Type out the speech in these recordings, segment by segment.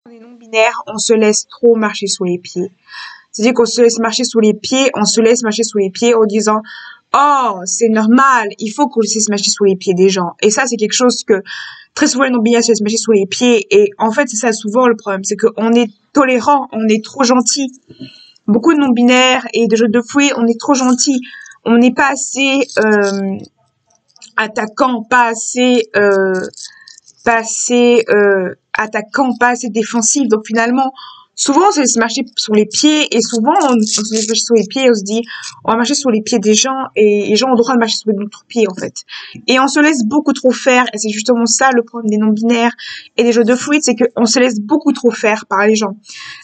On est non-binaire, on se laisse trop marcher sous les pieds. C'est-à-dire qu'on se laisse marcher sous les pieds, on se laisse marcher sous les pieds en disant «Oh, c'est normal, il faut qu'on se laisse marcher sous les pieds des gens». Et ça, c'est quelque chose que très souvent les non-binaires se laissent marcher sous les pieds. Et en fait, c'est ça souvent le problème, c'est qu'on est tolérant, on est trop gentil. Beaucoup de non-binaires et de jeux de fruits, on est trop gentil. On n'est pas assez attaquant, pas assez pas assez défensif. Donc finalement, souvent on se laisse marcher sur les pieds et souvent on se laisse marcher sur les pieds et on se dit on va marcher sur les pieds des gens et les gens ont le droit de marcher sur notre pied en fait. Et on se laisse beaucoup trop faire et c'est justement ça le problème des non-binaires et des jeux de fluides, c'est qu'on se laisse beaucoup trop faire par les gens.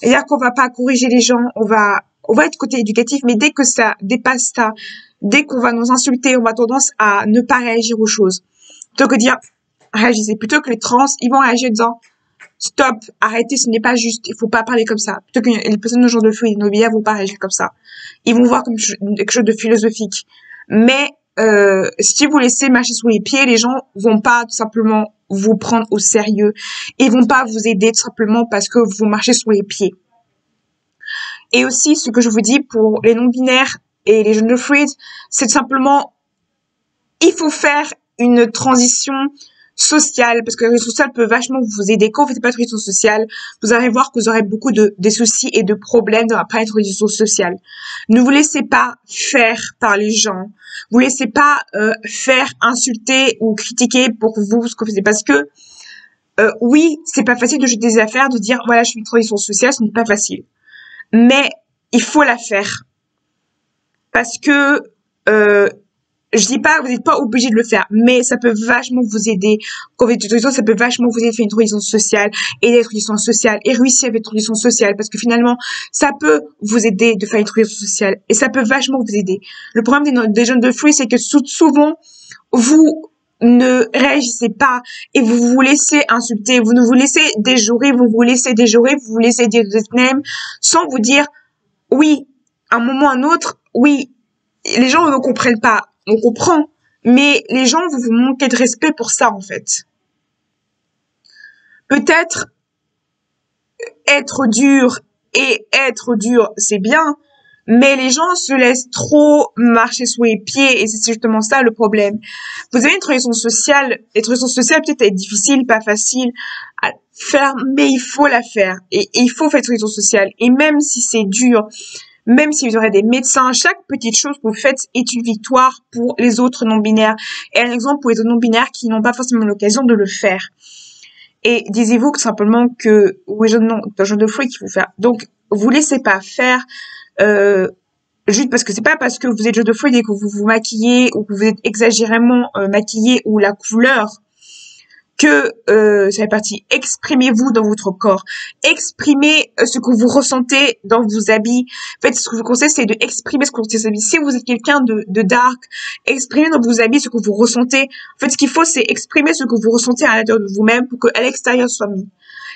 C'est-à-dire qu'on va pas corriger les gens, on va être côté éducatif, mais dès que ça dépasse ça, dès qu'on va nous insulter, on va tendance à ne pas réagir aux choses. Plutôt que dire réagissez, plutôt que les trans, ils vont réagir en disant stop, arrêtez, ce n'est pas juste, il faut pas parler comme ça. Plutôt que les personnes de genre de feu et de nobilia vont pas réagir comme ça. Ils vont voir comme quelque chose de philosophique. Mais si vous laissez marcher sous les pieds, les gens vont pas tout simplement vous prendre au sérieux. Ils vont pas vous aider tout simplement parce que vous marchez sous les pieds. Et aussi, ce que je vous dis pour les non-binaires et les jeunes de fluides, c'est tout simplement, il faut faire une transition sociale, parce que la transition sociale peut vachement vous aider. Quand vous faites pas de transition sociale, vous allez voir que vous aurez beaucoup des soucis et de problèmes dans la transition sociale. Ne vous laissez pas faire par les gens. Vous laissez pas faire insulter ou critiquer pour vous ce que vous faites. Parce que oui, c'est pas facile de jeter des affaires, de dire voilà, je suis une transition sociale, ce n'est pas facile. Mais il faut la faire. Parce que je dis pas, vous n'êtes pas obligé de le faire, mais ça peut vachement vous aider. Quand vous faites une transition, ça peut vachement vous aider de faire une transition sociale, et des transitions sociales, et réussir avec une transition sociale, parce que finalement, ça peut vous aider de faire une transition sociale, et ça peut vachement vous aider. Le problème des jeunes de fruits, c'est que souvent, vous ne réagissez pas, et vous vous laissez insulter, vous ne vous laissez déjouer, vous vous laissez dire des names, sans vous dire, oui, à un moment ou à un autre, oui, les gens ne comprennent pas. On comprend, mais les gens vont vous manquer de respect pour ça, en fait. Peut-être être dur c'est bien, mais les gens se laissent trop marcher sous les pieds et c'est justement ça le problème. Vous avez une transition sociale, et transition sociale peut-être être difficile, pas facile à faire, mais il faut la faire et il faut faire une transition sociale. Et même si c'est dur, même si vous aurez des médecins, chaque petite chose que vous faites est une victoire pour les autres non-binaires. Et un exemple pour les autres non-binaires qui n'ont pas forcément l'occasion de le faire. Et disez-vous que simplement que, oui, un genre de fruit qu'il faut faire. Donc, vous laissez pas faire, juste parce que c'est pas parce que vous êtes jeu de fruit et que vous vous maquillez ou que vous êtes exagérément maquillé ou la couleur que ça fait partie. Exprimez-vous dans votre corps. Exprimez ce que vous ressentez dans vos habits. En fait, ce que je vous conseille, c'est de exprimer ce que vous ressentez dans vos habits. Si vous êtes quelqu'un de dark, exprimez dans vos habits ce que vous ressentez. En fait, ce qu'il faut, c'est exprimer ce que vous ressentez à l'intérieur de vous-même pour qu'à l'extérieur ce soit mis.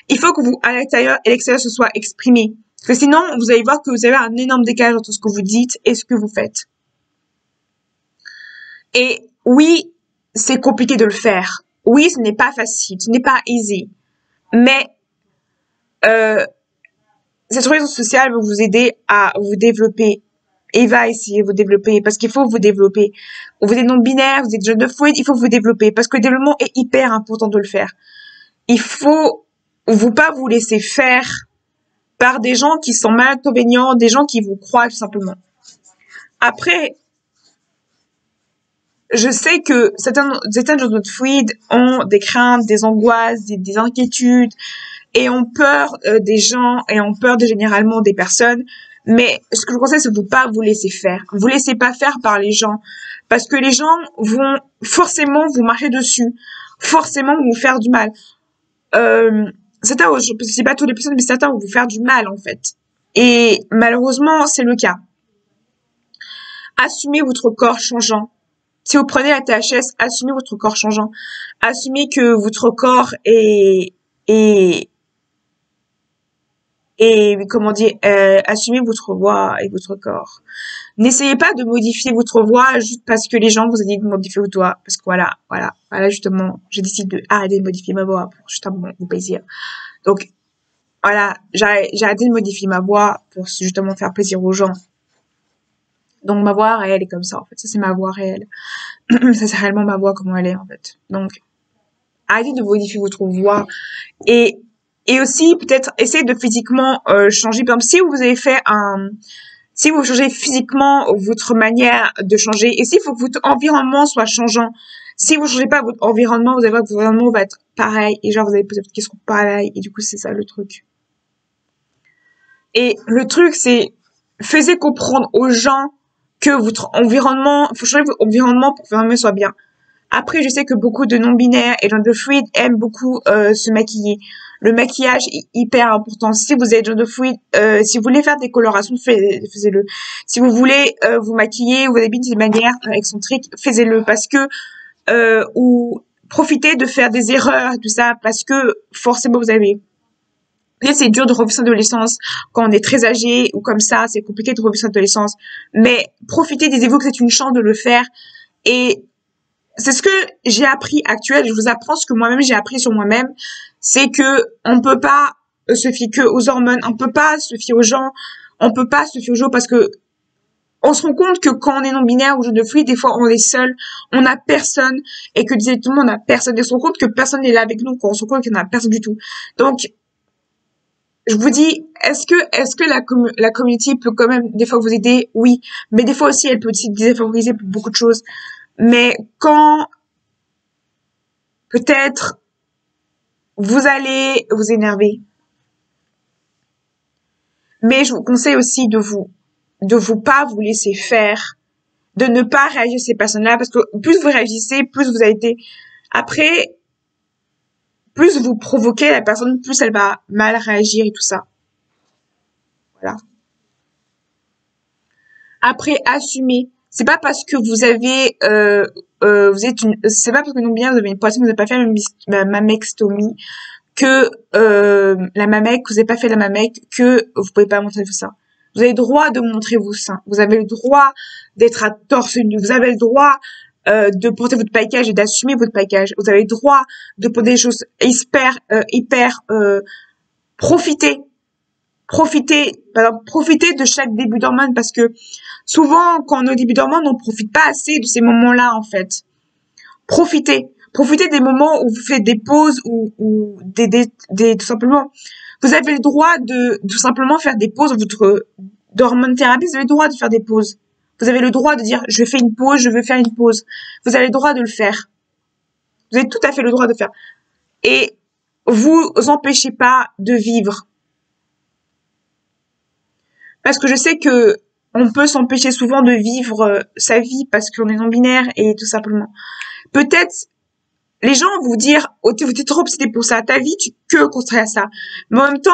Il faut que vous, à l'intérieur et l'extérieur, ce soit exprimé. Parce que sinon, vous allez voir que vous avez un énorme décalage entre ce que vous dites et ce que vous faites. Et oui, c'est compliqué de le faire. Oui, ce n'est pas facile, ce n'est pas easy. Mais cette relation sociale va vous aider à vous développer et va essayer de vous développer parce qu'il faut vous développer. Vous êtes non-binaire, vous êtes jeune de fluide, il faut vous développer parce que le développement est hyper important de le faire. Il faut pas vous laisser faire par des gens qui sont malveillants, des gens qui vous croient tout simplement. Après, je sais que certains jeunes de fluides ont des craintes, des angoisses, des inquiétudes et ont peur des gens et ont peur généralement des personnes. Mais ce que je vous conseille, c'est de ne pas vous laisser faire. Vous laissez pas faire par les gens. Parce que les gens vont forcément vous marcher dessus. Forcément vous faire du mal. Certains, je ne sais pas toutes les personnes, mais certains vont vous faire du mal, en fait. Et malheureusement, c'est le cas. Assumez votre corps changeant. Si vous prenez la THS, assumez votre corps changeant. Assumez que votre corps est comment dire, assumez votre voix et votre corps. N'essayez pas de modifier votre voix juste parce que les gens vous ont dit de modifier votre voix. Parce que voilà, justement, j'ai décidé de arrêter de modifier ma voix pour justement vous plaisir. Donc, Voilà, j'ai arrêté de modifier ma voix pour justement faire plaisir aux gens. Donc ma voix réelle est comme ça en fait. Ça c'est ma voix réelle. Ça c'est réellement ma voix comment elle est en fait. Donc arrêtez de modifier votre voix et aussi peut-être essayez de physiquement changer. Par exemple, si vous changez physiquement votre manière de changer, et s'il faut que votre environnement soit changeant. Si vous changez pas votre environnement, vous allez voir que votre environnement va être pareil et genre vous allez poser des questions pareilles et du coup c'est ça le truc. Et le truc c'est faisait comprendre aux gens que votre environnement, faut changer votre environnement pour que votre environnement soit bien. Après, je sais que beaucoup de non-binaires et gender fluid aiment beaucoup se maquiller. Le maquillage est hyper important. Si vous êtes gender fluid, si vous voulez faire des colorations, faites-le. Si vous voulez vous maquiller ou vous habiller de manière excentrique, faites-le parce que ou profitez de faire des erreurs, tout ça, parce que forcément vous avez. Peut-être c'est dur de revivre son adolescence quand on est très âgé ou comme ça, c'est compliqué de revivre son adolescence. Mais profitez, dites-vous que c'est une chance de le faire et c'est ce que j'ai appris actuel. Je vous apprends ce que moi-même j'ai appris sur moi-même. C'est que on peut pas se fier que aux hormones. On peut pas se fier aux gens. On peut pas se fier aux gens parce que on se rend compte que quand on est non-binaire ou gender fluide, des fois on est seul, on n'a personne et que disait tout le monde on n'a personne. Et on se rend compte que personne n'est là avec nous, quand on se rend compte qu'on n'a personne du tout. Donc, je vous dis, est-ce que la communauté peut quand même des fois vous aider? Oui. Mais des fois aussi, elle peut aussi défavoriser pour beaucoup de choses. Mais quand peut-être vous allez vous énerver, mais je vous conseille aussi de vous pas vous laisser faire, de ne pas réagir à ces personnes-là, parce que plus vous réagissez, plus vous avez été, après, plus vous provoquez la personne, plus elle va mal réagir et tout ça. Voilà. Après, assumez. C'est pas parce que vous avez, c'est pas parce que non bien vous avez une poitrine, vous n'avez pas fait la mammectomie que la mamec, vous n'avez pas fait la mamec, que vous pouvez pas montrer tout ça. Vous avez le droit de montrer vos seins. Vous avez le droit d'être à torse nu. Vous avez le droit de porter votre package et d'assumer votre package. Vous avez le droit de porter des choses hyper profiter. Profiter de chaque début d'hormone parce que souvent, quand on est au début d'hormone, on profite pas assez de ces moments-là, en fait. Profitez. Profitez des moments où vous faites des pauses ou tout simplement. Vous avez le droit de tout simplement faire des pauses. Votre d'hormone thérapie, vous avez le droit de faire des pauses. Vous avez le droit de dire, je fais une pause, je veux faire une pause. Vous avez le droit de le faire. Vous avez tout à fait le droit de le faire. Et vous empêchez pas de vivre. Parce que je sais que on peut s'empêcher souvent de vivre sa vie parce qu'on est non-binaire et tout simplement. Peut-être les gens vont vous dire, oh, t'es trop obsédé pour ça, ta vie, tu que construire à ça. Mais en même temps,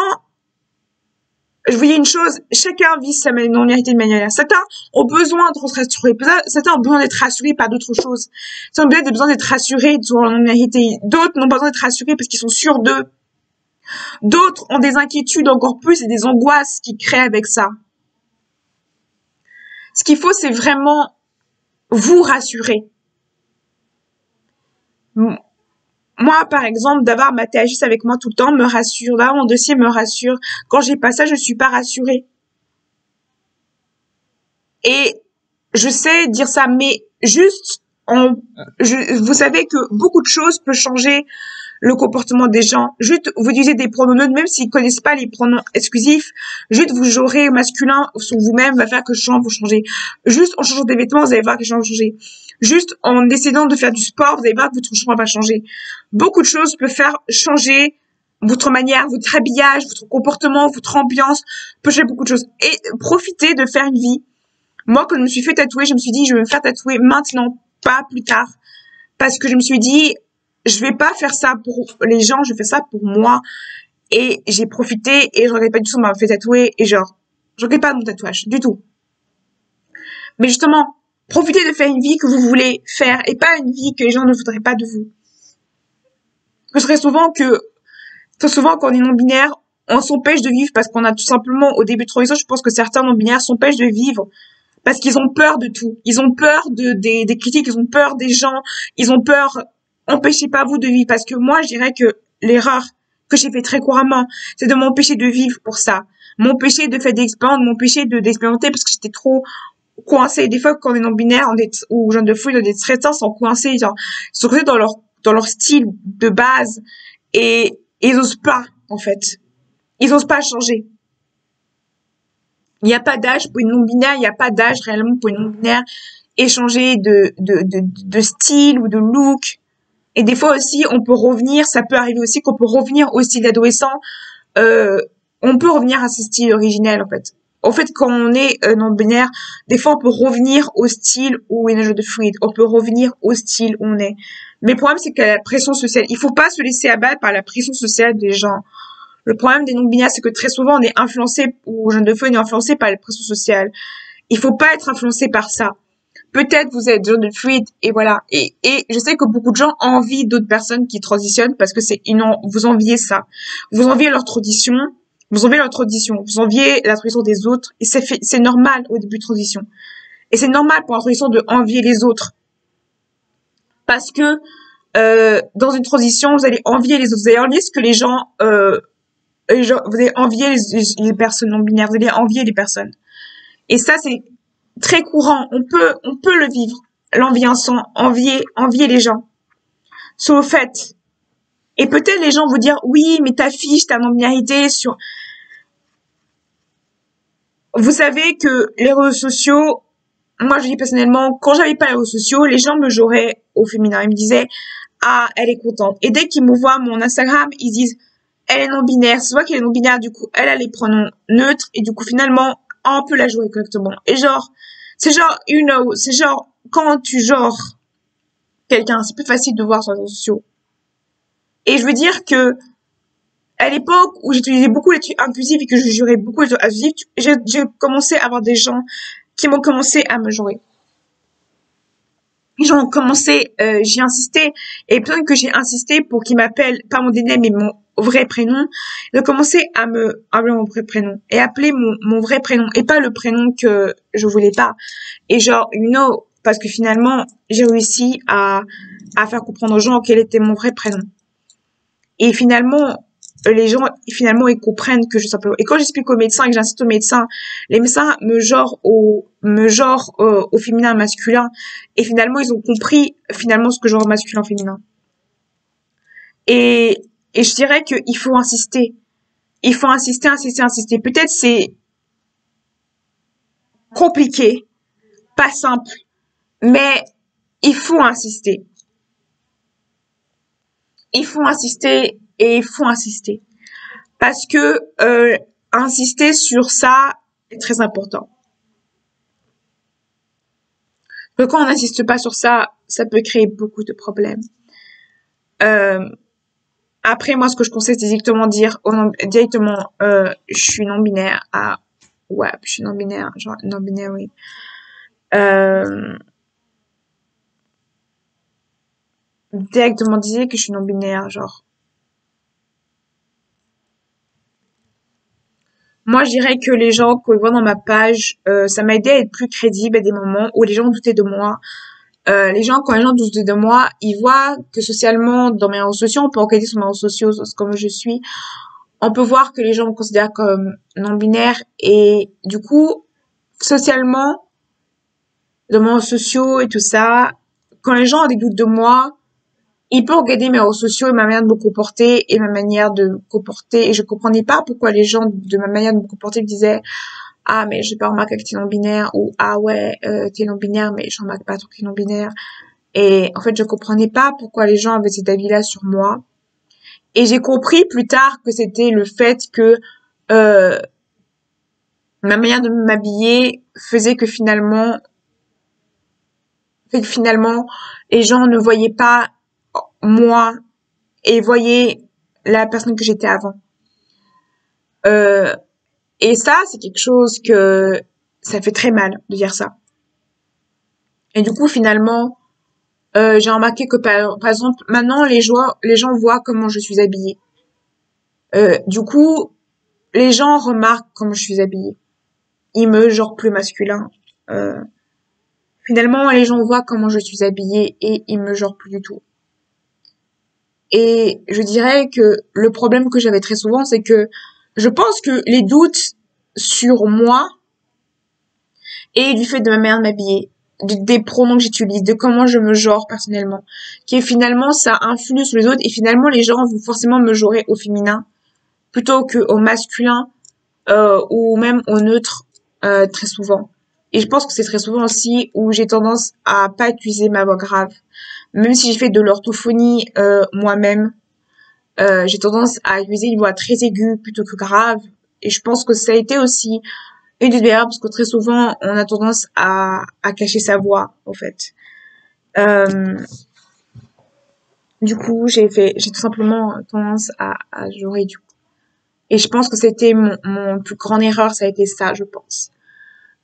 je vous dis une chose, chacun vit sa non-binarité de manière. Certains ont besoin de se rassurer, certains ont besoin d'être rassurés par d'autres choses. Certains ont besoin d'être rassurés sur leur non-binarité. D'autres n'ont pas besoin d'être rassurés parce qu'ils sont sûrs d'eux. D'autres ont des inquiétudes encore plus et des angoisses qui créent avec ça. Ce qu'il faut, c'est vraiment vous rassurer. Moi, par exemple, d'avoir ma THS avec moi tout le temps me rassure. D'avoir mon dossier me rassure. Quand j'ai pas ça, je suis pas rassurée. Et je sais dire ça, mais juste, vous savez que beaucoup de choses peuvent changer le comportement des gens. Juste, vous utilisez des pronoms neutres, même s'ils connaissent pas les pronoms exclusifs. Juste, vous jouerez masculin sur vous-même, va faire que les gens vont changer. Juste, en changeant des vêtements, vous allez voir que les gens vont changer. Juste, en essayant de faire du sport, vous allez voir que votre champ va changer. Beaucoup de choses peuvent faire changer votre manière, votre habillage, votre comportement, votre ambiance, peut changer beaucoup de choses. Et profitez de faire une vie. Moi, quand je me suis fait tatouer, je me suis dit, je vais me faire tatouer maintenant, pas plus tard. Parce que je me suis dit, je vais pas faire ça pour les gens, je fais ça pour moi. Et j'ai profité et je regrette pas du tout de m'avoir fait tatouer et genre, je regrette pas de mon tatouage, du tout. Mais justement, profitez de faire une vie que vous voulez faire et pas une vie que les gens ne voudraient pas de vous. Parce que très souvent quand on est non-binaire, on s'empêche de vivre parce qu'on a tout simplement, au début de transition, je pense que certains non-binaires s'empêchent de vivre parce qu'ils ont peur de tout. Ils ont peur des critiques, ils ont peur des gens, ils ont peur. Empêchez pas vous de vivre parce que moi, je dirais que l'erreur que j'ai fait très couramment, c'est de m'empêcher de vivre pour ça, m'empêcher de faire des expériences, m'empêcher d'expérimenter parce que j'étais trop coincée. Des fois, quand on est non-binaire, ou gens de fouille, dans des stressants, sont coincés, genre, ils sont coincés dans leur style de base et ils osent pas, en fait. Ils osent pas changer. Il n'y a pas d'âge pour une non-binaire, il n'y a pas d'âge réellement pour une non-binaire échanger de style ou de look. Et des fois aussi, on peut revenir, ça peut arriver aussi qu'on peut revenir au style d'adolescent. Euh, on peut revenir à ce style originel, en fait. En fait, quand on est non-binaire, des fois, on peut revenir au style où on est de fluide. On peut revenir au style où on est. Mais le problème, c'est que la pression sociale, il faut pas se laisser abattre par la pression sociale des gens. Le problème des non-binaires, c'est que très souvent, on est influencé, ou jeune de feu, on est influencé par la pression sociale. Il faut pas être influencé par ça. Peut-être vous êtes jeune de fluide et voilà. Et je sais que beaucoup de gens envient d'autres personnes qui transitionnent parce que vous enviez ça. Vous enviez leur tradition. Vous enviez leur tradition. Vous enviez la tradition des autres. Et c'est normal au début de transition. Et c'est normal pour la transition de envier les autres. Parce que, dans une transition, vous allez envier les autres. Vous allez envier ce que vous allez envier les personnes non binaires. Vous allez envier les personnes. Et ça, c'est très courant. On peut le vivre. L'enviant, envier les gens. Sur le fait. Et peut-être les gens vont dire, oui, mais t'affiches ta non-binarité sur... Vous savez que les réseaux sociaux, moi je dis personnellement, quand j'avais pas les réseaux sociaux, les gens me juraient au féminin. Ils me disaient, ah, elle est contente. Et dès qu'ils me voient mon Instagram, ils disent, elle est non-binaire. C'est vrai qu'elle est non-binaire, du coup, elle a les pronoms neutres. Et du coup, finalement, on peut la jouer correctement. Et genre, c'est genre, c'est genre, quand tu genres quelqu'un, c'est plus facile de voir sur les réseaux sociaux. Et je veux dire que, à l'époque où j'utilisais beaucoup les trucs inclusifs et que je jurais beaucoup les trucs inclusifs, j'ai commencé à avoir des gens qui m'ont commencé à me jurer. Les gens ont commencé, j'ai insisté, et peut-être que j'ai insisté pour qu'ils m'appellent pas mon dénom mais mon vrai prénom. Ils ont commencé à me appeler mon vrai prénom et appeler mon vrai prénom et pas le prénom que je voulais pas. Et genre, parce que finalement, j'ai réussi à faire comprendre aux gens quel était mon vrai prénom. Et finalement, les gens, finalement, ils comprennent que je simplement. Et quand j'explique aux médecins et que j'insiste aux médecins, les médecins me genrent au féminin masculin. Et finalement, ils ont compris, finalement, ce que genre masculin féminin. Et je dirais qu'il faut insister. Il faut insister. Peut-être c'est compliqué, pas simple, mais il faut insister. Il faut insister et il faut insister. Parce que insister sur ça est très important. Mais quand on n'insiste pas sur ça, ça peut créer beaucoup de problèmes. Après, moi, ce que je conseille, c'est directement dire je suis non-binaire à ouais, je suis non-binaire, genre non-binaire, oui. Directement dire que je suis non-binaire, genre. Moi, je dirais que les gens, quand ils voient dans ma page, ça m'a aidé à être plus crédible à des moments où les gens doutaient de moi. Quand les gens doutent de moi, ils voient que socialement, dans mes réseaux sociaux, on peut enquêter sur mes réseaux sociaux, comme je suis, on peut voir que les gens me considèrent comme non-binaire et du coup, socialement, dans mes réseaux sociaux et tout ça, quand les gens ont des doutes de moi, ils peuvent regarder mes réseaux sociaux et ma manière de me comporter et ma manière de me comporter et je comprenais pas pourquoi les gens de ma manière de me comporter me disaient ah mais j'ai pas remarqué que t'es non-binaire ou ah ouais t'es non-binaire mais je remarque pas trop que t'es non-binaire et en fait je comprenais pas pourquoi les gens avaient cet avis-là sur moi et j'ai compris plus tard que c'était le fait que ma manière de m'habiller faisait que finalement les gens ne voyaient pas moi et voyaient la personne que j'étais avant. Et ça, c'est quelque chose que ça fait très mal de dire ça. Et du coup, finalement, j'ai remarqué que par exemple, maintenant les gens voient comment je suis habillée. Du coup, les gens remarquent comment je suis habillée. Ils me genre plus masculin. Finalement, les gens voient comment je suis habillée et ils me genre plus du tout. Et je dirais que le problème que j'avais très souvent, c'est que je pense que les doutes sur moi et du fait de ma manière de m'habiller, des pronoms que j'utilise, de comment je me genre personnellement, qui finalement ça influe sur les autres et finalement les gens vont forcément me genrer au féminin plutôt que au masculin ou même au neutre très souvent. Et je pense que c'est très souvent aussi où j'ai tendance à pas utiliser ma voix grave. Même si j'ai fait de l'orthophonie moi-même, j'ai tendance à utiliser une voix très aiguë plutôt que grave. Et je pense que ça a été aussi une des erreurs parce que très souvent on a tendance à cacher sa voix en fait. Euh, du coup, j'ai tout simplement tendance à j'aurais dû. Et je pense que c'était mon plus grande erreur, ça a été ça, je pense.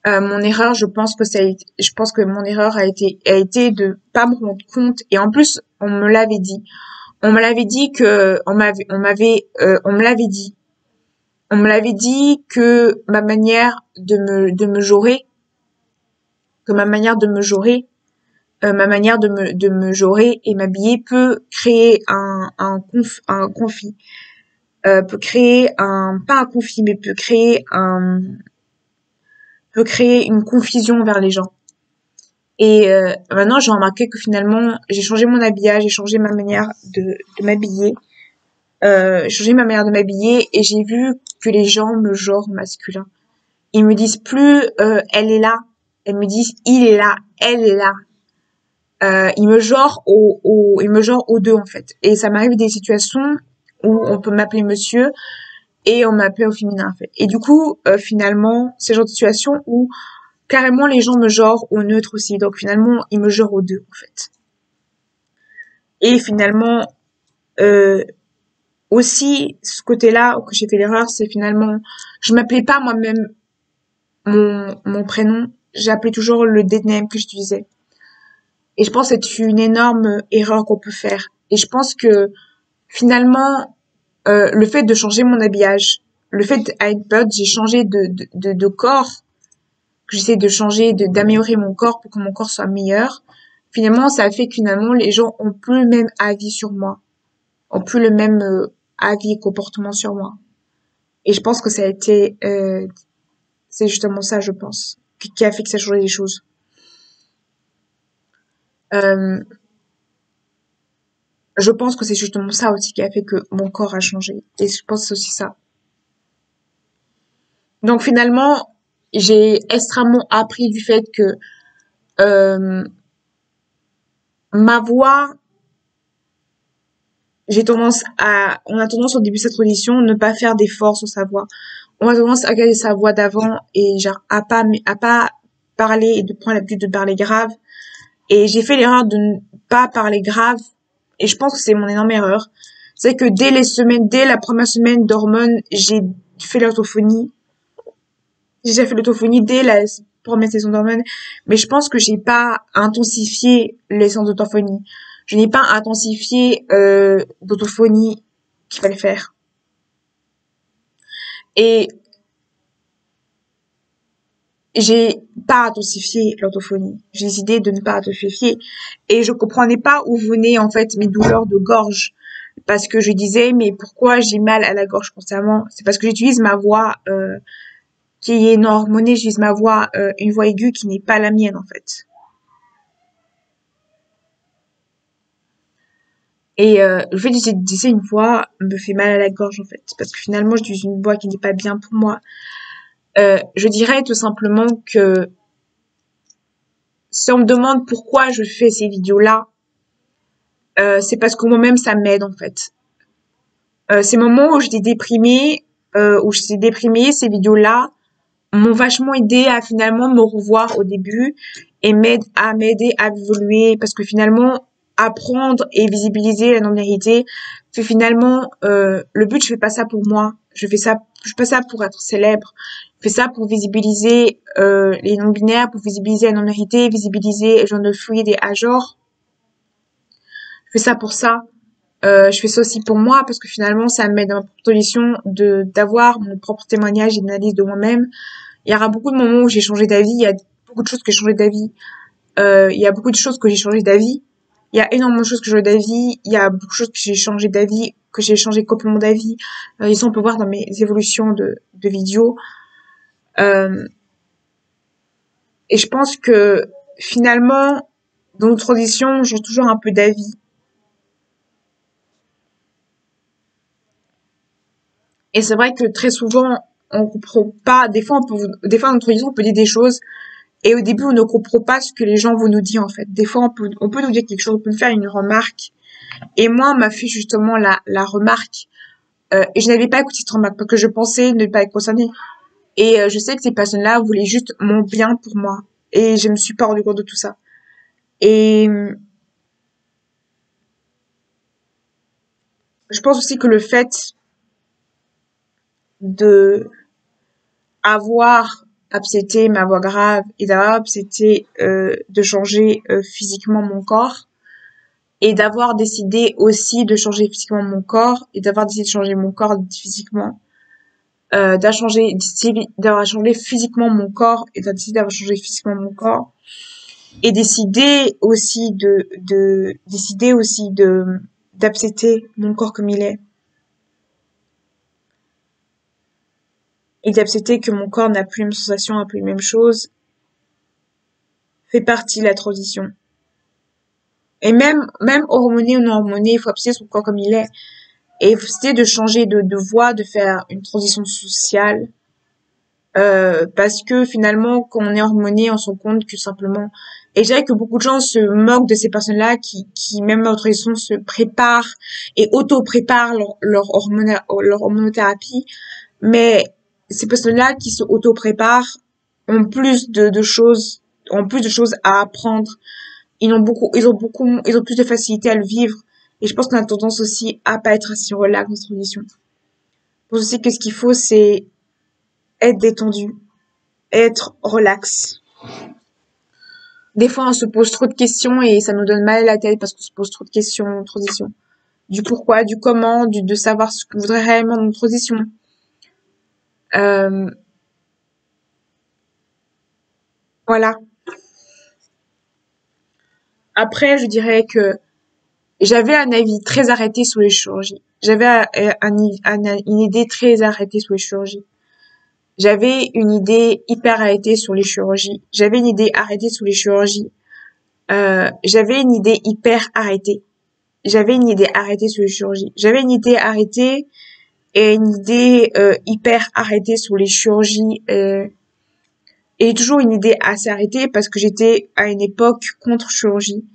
Mon erreur, je pense que mon erreur a été de pas me rendre compte. Et en plus, on me l'avait dit. On me l'avait dit que, on me l'avait dit. On me l'avait dit que ma manière de me genrer, que ma manière de me genrer, ma manière de me genrer et m'habiller peut créer un conflit, peut créer pas un conflit, mais peut créer une confusion vers les gens. Et maintenant, j'ai remarqué que finalement, j'ai changé mon habillage, j'ai changé ma manière de m'habiller, j'ai changé ma manière de m'habiller et j'ai vu que les gens me genrent masculin. Ils me disent plus elle est là, elles me disent il est là, elle est là. Ils me genrent aux deux en fait. Et ça m'arrive des situations où on peut m'appeler monsieur et on m'appelle au féminin en fait. Et du coup, finalement, c'est le genre de situation où carrément les gens me genrent au neutre aussi. Donc finalement, ils me genrent aux deux en fait. Et finalement, euh, aussi ce côté-là où j'ai fait l'erreur, c'est finalement, je m'appelais pas moi-même mon prénom, j'appelais toujours le dead name que j'utilisais. Et je pense que c'est une énorme erreur qu'on peut faire. Et je pense que finalement, le fait de changer mon habillage, le fait à une période j'ai changé de corps, que j'essaie de changer, d'améliorer mon corps pour que mon corps soit meilleur. Finalement, ça fait que finalement les gens ont plus le même avis sur moi, ont plus le même avis et comportement sur moi. Et je pense que ça a été, c'est justement ça, je pense, qui a fait que ça a changé les choses. Euh, je pense que c'est justement ça aussi qui a fait que mon corps a changé. Et je pense que c'est aussi ça. Donc finalement, j'ai extrêmement appris du fait que euh, ma voix, on a tendance au début de cette audition ne pas faire d'efforts sur sa voix. On a tendance à garder sa voix d'avant et genre à pas parler et de prendre l'habitude de parler grave. Et j'ai fait l'erreur de ne pas parler grave. Et je pense que c'est mon énorme erreur. C'est que dès la première semaine d'hormones, j'ai fait l'orthophonie. J'ai déjà fait l'autophonie dès la première saison d'hormones, mais je pense que j'ai pas intensifié les séances d'autophonie. Je n'ai pas intensifié d'autophonie qu'il fallait faire. Et j'ai pas intensifié l'autophonie. J'ai décidé de ne pas intensifier. Et je comprenais pas où venaient en fait mes douleurs de gorge. Parce que je disais, mais pourquoi j'ai mal à la gorge constamment? C'est parce que j'utilise ma voix qui est non hormonée, j'utilise ma voix, une voix aiguë qui n'est pas la mienne en fait. Et le fait d'utiliser une voix me fait mal à la gorge en fait, parce que finalement j'utilise une voix qui n'est pas bien pour moi. Je dirais tout simplement que si on me demande pourquoi je fais ces vidéos-là, c'est parce que moi-même ça m'aide en fait. Ces moments où j'étais déprimée, ces vidéos-là m'ont vachement aidé à finalement me revoir au début et m'aider à évoluer parce que finalement apprendre et visibiliser la non-binarité fait finalement le but, je fais pas ça pour moi, je fais pas ça pour être célèbre, je fais ça pour visibiliser les non-binaires, pour visibiliser la non-binarité, visibiliser les gens de fluide et agenre. Je fais ça pour ça. Je fais ça aussi pour moi parce que finalement ça m'aide dans ma position d'avoir mon propre témoignage et une analyse de moi-même. Il y aura beaucoup de moments où j'ai changé d'avis, il y a beaucoup de choses que j'ai changé d'avis, il y a beaucoup de choses que j'ai changé d'avis Il y a énormément de choses que je veux d'avis. Il y a beaucoup de choses que j'ai changé d'avis, que j'ai changé complètement d'avis. Ici, on peut voir dans mes évolutions de vidéos. Euh, et je pense que finalement, dans nos transitions, j'ai toujours un peu d'avis. Et c'est vrai que très souvent, on comprend pas. Des fois, dans notre transition, on peut dire des choses. Et au début, on ne comprend pas ce que les gens vont nous dire, en fait. Des fois, on peut nous dire quelque chose, on peut nous faire une remarque. Et moi, on m'a fait justement la remarque. Et je n'avais pas écouté cette remarque parce que je pensais ne pas être concernée. Et je sais que ces personnes-là voulaient juste mon bien pour moi. Et je me suis pas rendu compte de tout ça. Et je pense aussi que le fait de avoir accepté ma voix grave et d'avoir accepté de changer physiquement mon corps et d'avoir décidé aussi de changer physiquement mon corps et d'avoir décidé de changer mon corps physiquement, d'avoir changé physiquement mon corps et d'avoir changé physiquement mon corps et décider aussi d'accepter mon corps comme il est et d'accepter que mon corps n'a plus les mêmes sensations, n'a plus les mêmes choses, fait partie de la transition. Et même hormoné ou non hormoné, il faut accepter son corps comme il est. Et il faut essayer de changer de voie, de faire une transition sociale. Parce que finalement, quand on est hormoné, on se rend compte que simplement... Et je dirais que beaucoup de gens se moquent de ces personnes-là qui même en transition, se préparent et auto-préparent leur hormonothérapie. Mais ces personnes-là qui se auto-préparent ont plus de choses à apprendre. Ils ont plus de facilité à le vivre. Et je pense qu'on a tendance aussi à pas être assez relax dans cette transition. Je pense aussi que ce qu'il faut, c'est être détendu, être relax. Des fois, on se pose trop de questions et ça nous donne mal à la tête parce qu'on se pose trop de questions en transition. Du pourquoi, du comment, de savoir ce qu'on voudrait réellement dans une transition. Euh, voilà. Après, je dirais que j'avais un avis très arrêté sur les chirurgies. J'avais une idée très arrêtée sur les chirurgies. J'avais une idée hyper arrêtée sur les chirurgies. J'avais une idée arrêtée sur les chirurgies. J'avais une idée hyper arrêtée. J'avais une idée arrêtée sur les chirurgies. J'avais une idée arrêtée et une idée hyper arrêtée sur les chirurgies. Et toujours une idée assez arrêtée parce que j'étais à une époque contre chirurgie.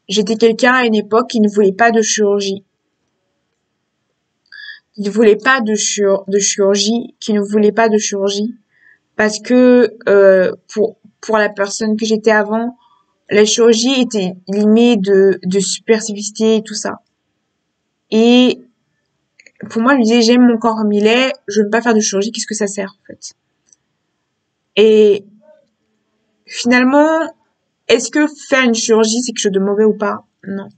J'étais quelqu'un à une époque qui ne voulait pas de chirurgie. Qui ne voulait pas de chirurgie. Qui ne voulait pas de chirurgie. Parce que pour la personne que j'étais avant, la chirurgie était limée de superficialité et tout ça. Et pour moi, je me disais, j'aime mon corps comme il est, je veux pas faire de chirurgie, qu'est-ce que ça sert, en fait? Et finalement, est-ce que faire une chirurgie, c'est quelque chose de mauvais ou pas? Non.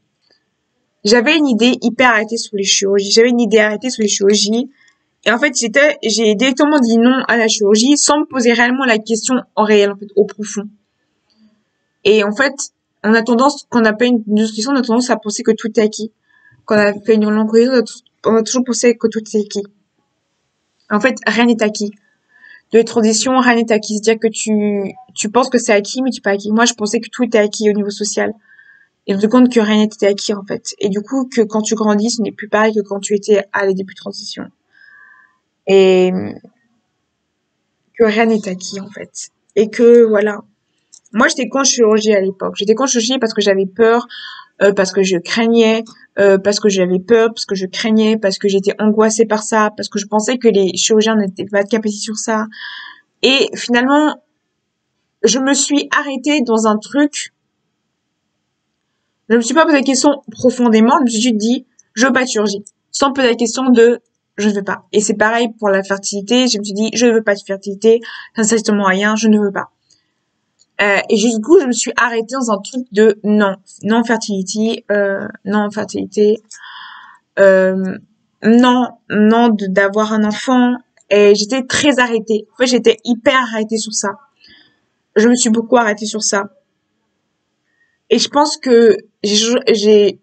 J'avais une idée hyper arrêtée sur les chirurgies. J'avais une idée arrêtée sur les chirurgies. Et en fait, j'ai directement dit non à la chirurgie sans me poser réellement la question en réel, en fait, au profond. Et en fait, quand on a pas une discussion, on a tendance à penser que tout est acquis. Quand on a fait une longue cohésion, on a toujours pensé que tout est acquis. En fait, rien n'est acquis. De les transitions, rien n'est acquis. C'est-à-dire que tu penses que c'est acquis, mais tu pas acquis. Moi, je pensais que tout était acquis au niveau social. Et je me rends compte que rien n'était acquis, en fait. Et du coup, que quand tu grandis, ce n'est plus pareil que quand tu étais à les débuts de transition. Et que rien n'est acquis, en fait. Et que, voilà. Moi, j'étais contre chirurgie à l'époque. J'étais contre chirurgie parce que j'avais peur, parce que je craignais, parce que j'avais peur, parce que je craignais, parce que j'étais angoissée par ça, parce que je pensais que les chirurgiens n'étaient pas capables sur ça. Et finalement, je me suis arrêtée dans un truc. Je me suis pas posé la question profondément. Je me suis juste dit, je veux pas de chirurgie. Sans poser la question de, je ne veux pas. Et c'est pareil pour la fertilité. Je me suis dit, je ne veux pas de fertilité. Ça ne sert strictement à rien. Je ne veux pas. Et du coup, je me suis arrêtée dans un truc de non fertilité, non fertilité, euh, non d'avoir un enfant. Et j'étais très arrêtée. En fait, j'étais hyper arrêtée sur ça. Je me suis beaucoup arrêtée sur ça. Et je pense que j'avais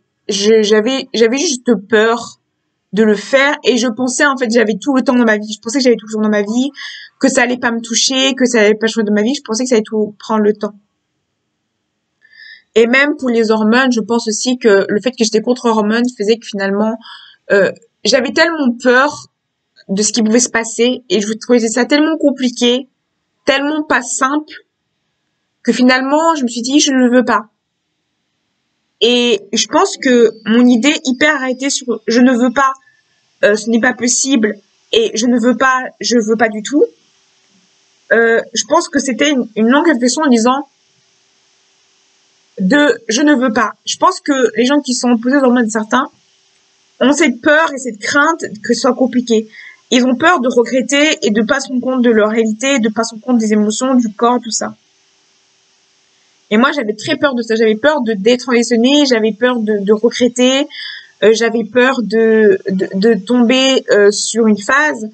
juste peur de le faire et je pensais en fait j'avais tout le temps dans ma vie. Je pensais que j'avais tout le temps dans ma vie, que ça allait pas me toucher, que ça allait pas changer de ma vie. Je pensais que ça allait tout prendre le temps. Et même pour les hormones, je pense aussi que le fait que j'étais contre hormones faisait que finalement euh, j'avais tellement peur de ce qui pouvait se passer et je trouvais ça tellement compliqué, tellement pas simple que finalement je me suis dit je ne le veux pas. Et je pense que mon idée hyper arrêtée sur je ne veux pas, ce n'est pas possible et je veux pas du tout. Je pense que c'était une longue réflexion en disant de je ne veux pas. Je pense que les gens qui sont opposés aux hormones certains ont cette peur et cette crainte que ce soit compliqué. Ils ont peur de regretter et de pas se rendre compte de leur réalité, de pas se rendre compte des émotions, du corps, tout ça. Et moi, j'avais très peur de ça. J'avais peur d'être transitionner, j'avais peur de regretter, j'avais peur de tomber sur une phase.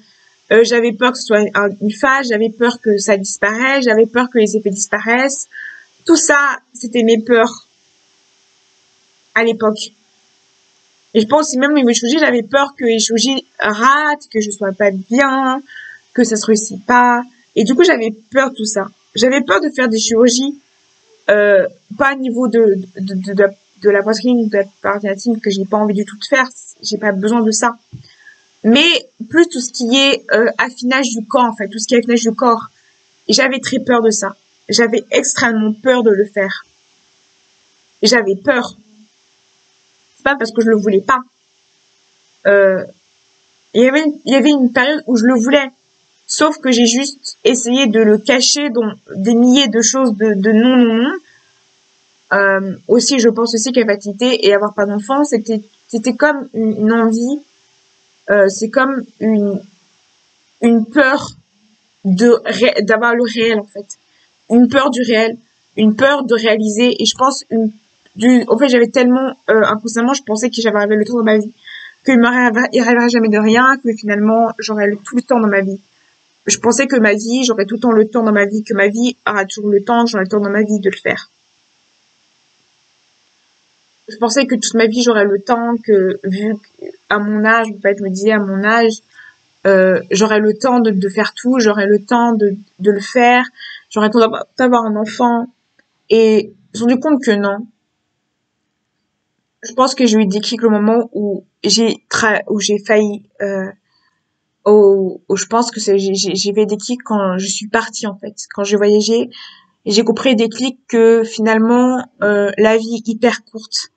J'avais peur que ce soit une phase, j'avais peur que ça disparaisse, j'avais peur que les effets disparaissent. Tout ça, c'était mes peurs à l'époque. Et je pense aussi même au niveau de chirurgie, j'avais peur que les chirurgies ratent, que je sois pas bien, que ça se réussit pas. Et du coup, j'avais peur de tout ça. J'avais peur de faire des chirurgies, euh, pas au niveau de la poitrine, de la partie intime, que j'ai pas envie du tout de faire. J'ai pas besoin de ça. Mais plus tout ce qui est affinage du corps, en fait, tout ce qui est affinage du corps. Et j'avais très peur de ça. J'avais extrêmement peur de le faire. J'avais peur. C'est pas parce que je le voulais pas. Euh, il y avait une période où je le voulais. Sauf que j'ai juste essayé de le cacher dans des milliers de choses de non, non, non. Aussi, je pense aussi qu'infertilité et avoir pas d'enfant, c'était comme une envie, c'est comme une peur d'avoir le réel, en fait. Une peur du réel, une peur de réaliser. Et je pense, en fait, j'avais tellement, inconsciemment, je pensais que j'avais arrivé le temps dans ma vie, il arriverait jamais de rien, que finalement, j'aurais tout le temps dans ma vie. Je pensais que ma vie, j'aurais tout le temps le temps dans ma vie, que ma vie aura toujours le temps, j'aurai le temps dans ma vie de le faire. Je pensais que toute ma vie, j'aurais le temps, que vu à mon âge, en fait, je me disais à mon âge, j'aurais le temps de faire tout, j'aurais le temps de le faire, j'aurais le temps d'avoir un enfant. Et je me suis rendu compte que non. Je pense que j'ai eu des déclic le moment où où j'ai failli, je pense que j'ai fait des clics quand je suis partie, en fait. Quand j'ai voyagé, j'ai compris des clics que finalement, la vie est hyper courte.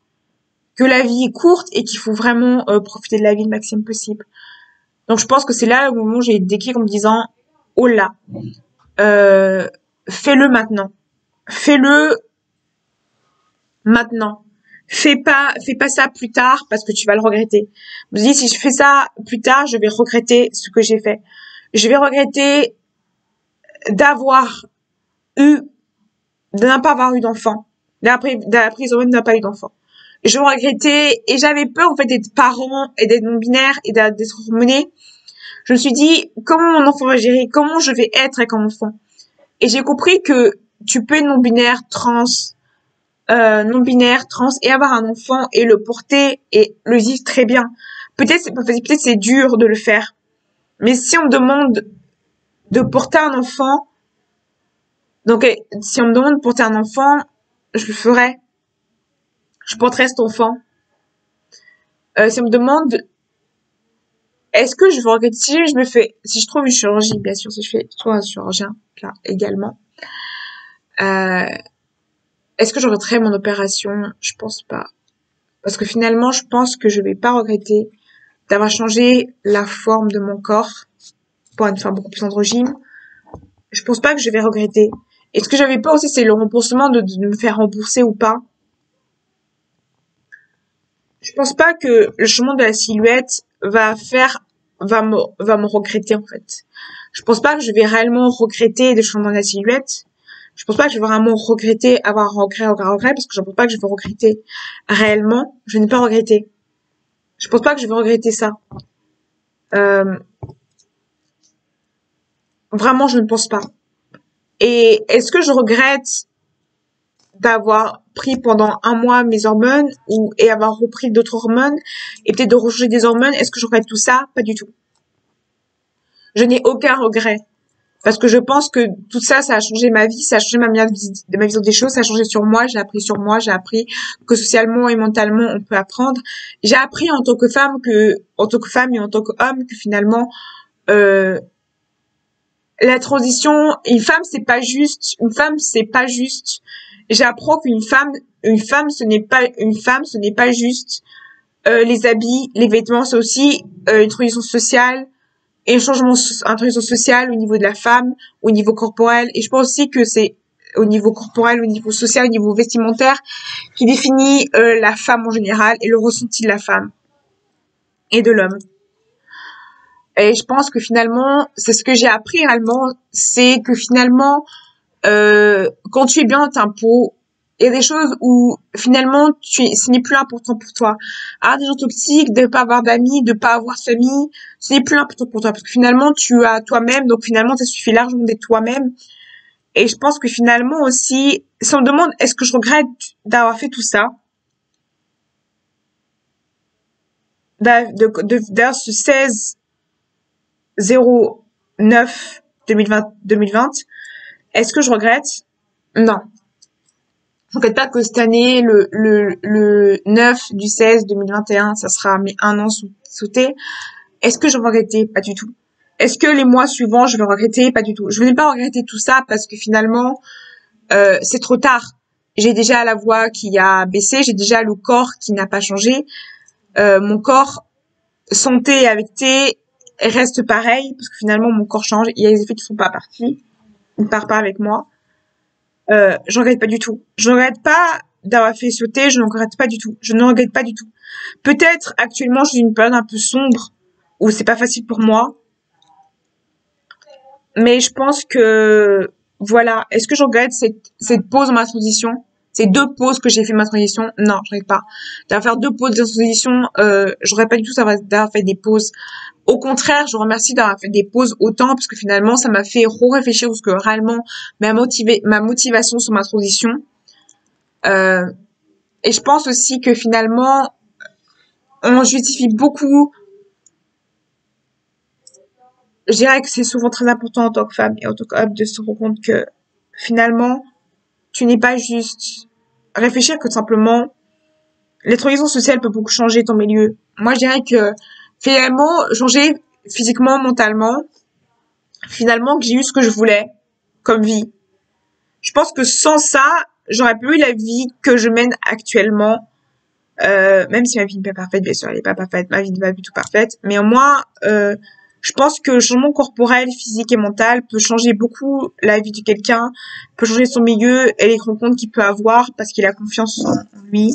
Que la vie est courte et qu'il faut vraiment profiter de la vie le maximum possible. Donc je pense que c'est là au moment où j'ai des clics en me disant, oh là, euh, fais-le maintenant. Fais-le maintenant. Fais pas ça plus tard parce que tu vas le regretter. Je me dis, si je fais ça plus tard, je vais regretter ce que j'ai fait. Je vais regretter d'avoir eu, de ne pas avoir eu d'enfant. D'après les hormones, de n'a pas eu d'enfant. Je me regrettais et j'avais peur en fait d'être parent et d'être non binaire et d'être hormonée. Je me suis dit comment mon enfant va gérer, comment je vais être avec un enfant. Et j'ai compris que tu peux être non binaire, trans et avoir un enfant et le porter et le vivre très bien. Peut-être c'est pas facile, peut-être c'est dur de le faire. Mais si on me demande de porter un enfant, donc si on me demande de porter un enfant, je le ferai. Je porterai cet enfant. Si on me demande est-ce que je vais regretter si je trouve une chirurgie, bien sûr, si je trouve un chirurgien, là, également, euh, est-ce que je regretterai mon opération? Je pense pas. Parce que finalement, je pense que je vais pas regretter d'avoir changé la forme de mon corps pour une forme beaucoup plus androgyne. Je pense pas que je vais regretter. Et ce que j'avais pas aussi, c'est le remboursement de me faire rembourser ou pas. Je pense pas que le changement de la silhouette va me regretter, en fait. Je pense pas que je vais réellement regretter le changement de la silhouette. Je pense pas que je vais vraiment regretter, avoir regret, parce que je pense pas que je vais regretter réellement. Je n'ai pas regretté. Je pense pas que je vais regretter ça. Euh, Vraiment, je ne pense pas. Et est-ce que je regrette d'avoir pris pendant un mois mes hormones et avoir repris d'autres hormones et peut-être de rechanger des hormones. Est-ce que je regrette tout ça? Pas du tout. Je n'ai aucun regret. Parce que je pense que tout ça, ça a changé ma vie, ça a changé ma vision des choses, ça a changé sur moi, j'ai appris sur moi, j'ai appris que socialement et mentalement, on peut apprendre. J'ai appris en tant que femme et en tant qu'homme, que finalement, euh, la transition, une femme, c'est pas juste. J'apprends une femme, ce n'est pas juste, les habits, les vêtements, c'est aussi, une transition sociale, et un transition sociale au niveau de la femme, au niveau corporel. Et je pense aussi que c'est au niveau corporel, au niveau social, au niveau vestimentaire, qui définit la femme en général et le ressenti de la femme et de l'homme. Et je pense que finalement, c'est ce que j'ai appris réellement, c'est que finalement, quand tu es bien dans ta peau, il y a des choses où finalement ce n'est plus important pour toi. Avoir des gens toxiques, de pas avoir d'amis, de pas avoir de famille, ce n'est plus important pour toi parce que finalement tu as toi-même, donc finalement ça suffit largement d'être toi-même. Et je pense que finalement aussi, si on me demande est-ce que je regrette d'avoir fait tout ça, d'ailleurs ce 16/09/2020, est-ce que je regrette? Non. Je regrette pas que cette année, le 9/16/2021, ça sera mes un an sauté. Est-ce que je vais regretter? Pas du tout. Est-ce que les mois suivants, je vais regretter? Pas du tout. Je ne vais pas regretter tout ça parce que finalement, c'est trop tard. J'ai déjà la voix qui a baissé, j'ai déjà le corps qui n'a pas changé. Mon corps, santé avec T, reste pareil parce que finalement, mon corps change. Il y a des effets qui sont pas partis. Ils ne partent pas avec moi. Je regrette pas du tout. Je regrette pas d'avoir fait sauter, je ne regrette pas du tout. Je ne regrette pas du tout. Peut-être actuellement je suis une période un peu sombre où c'est pas facile pour moi, mais je pense que voilà. Est-ce que je regrette cette pause dans ma transition? Ces deux pauses que j'ai fait ma transition? Non, je regrette pas. D'avoir fait deux pauses de transition, je regrette pas du tout d'avoir fait des pauses. Au contraire, je remercie d'avoir fait des pauses autant parce que finalement ça m'a fait réfléchir sur ce que réellement ma motivation sur ma transition. Euh, et je pense aussi que finalement, on justifie beaucoup. Je dirais que c'est souvent très important en tant que femme et en tant qu'homme de se rendre compte que finalement, tu n'es pas juste réfléchir que simplement, les transitions sociales peuvent beaucoup changer ton milieu. Moi, je dirais que finalement, changer physiquement, mentalement, finalement, que j'ai eu ce que je voulais comme vie. Je pense que sans ça, j'aurais pas eu la vie que je mène actuellement. Même si ma vie n'est pas parfaite, bien sûr, elle est pas parfaite, ma vie n'est pas du tout parfaite, mais au moins, je pense que le changement corporel, physique et mental peut changer beaucoup la vie de quelqu'un, peut changer son milieu et les rencontres qu'il peut avoir parce qu'il a confiance en lui.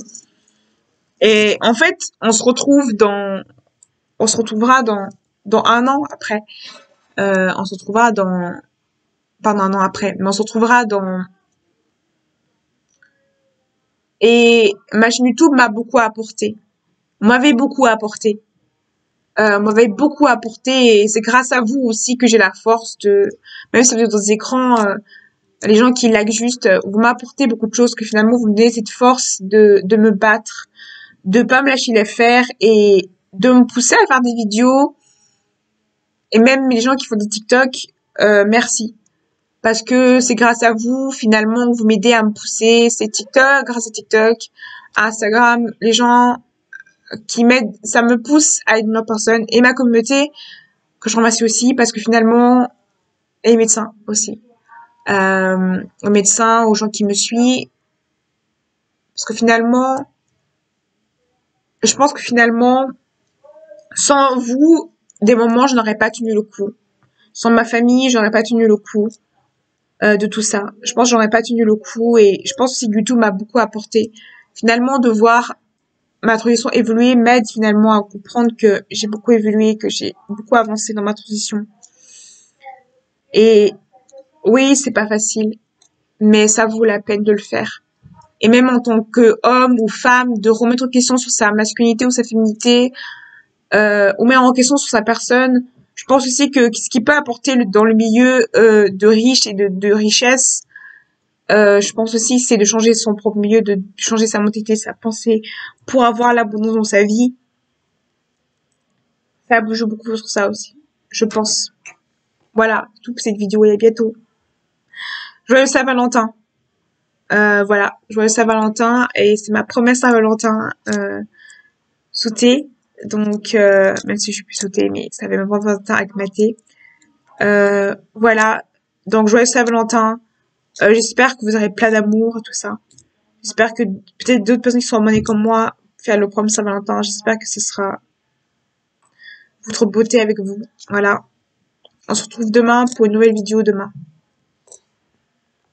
Et en fait, on se retrouvera dans un an après. On se retrouvera pas un an après, mais on se retrouvera et ma chaîne YouTube m'a beaucoup apporté. M'avait beaucoup apporté. M'avait beaucoup apporté et c'est grâce à vous aussi que j'ai la force même si vous êtes dans des écrans, les gens qui like juste, vous m'apportez beaucoup de choses que finalement vous me donnez cette force de me battre, de pas me lâcher les faire et de me pousser à faire des vidéos et même les gens qui font des TikTok, merci. Parce que c'est grâce à vous, finalement, vous m'aidez à me pousser. C'est TikTok, grâce à TikTok, à Instagram, les gens qui m'aident, ça me pousse à aider une autre personne et ma communauté, que je remercie aussi parce que finalement, et les médecins aussi. Aux médecins, aux gens qui me suivent. Parce que finalement, je pense que finalement, sans vous, des moments, je n'aurais pas tenu le coup. Sans ma famille, j'aurais pas tenu le coup de tout ça. Je pense que j'aurais pas tenu le coup et je pense aussi que YouTube m'a beaucoup apporté. Finalement, de voir ma transition évoluer m'aide finalement à comprendre que j'ai beaucoup évolué, que j'ai beaucoup avancé dans ma transition. Et oui, c'est pas facile, mais ça vaut la peine de le faire. Et même en tant qu'homme ou femme, de remettre en question sur sa masculinité ou sa féminité, ou même en question sur sa personne. Je pense aussi que ce qui peut apporter dans le milieu de riches et de richesse, Je pense aussi c'est de changer son propre milieu, de changer sa mentalité, sa pensée pour avoir l'abondance dans sa vie. Ça joue beaucoup sur ça aussi, je pense. Voilà, c'est tout pour cette vidéo et à bientôt. Joyeux Saint-Valentin. Voilà, joyeux Saint-Valentin et c'est ma première Saint-Valentin sautée. Donc, même si je suis plus sautée, mais ça fait ma première Saint-Valentin avec Mathé. Voilà, donc joyeux Saint-Valentin. J'espère que vous aurez plein d'amour et tout ça. J'espère que peut-être d'autres personnes qui sont abonnées comme moi faire le premier Saint-Valentin. J'espère que ce sera votre beauté avec vous. Voilà. On se retrouve demain pour une nouvelle vidéo demain.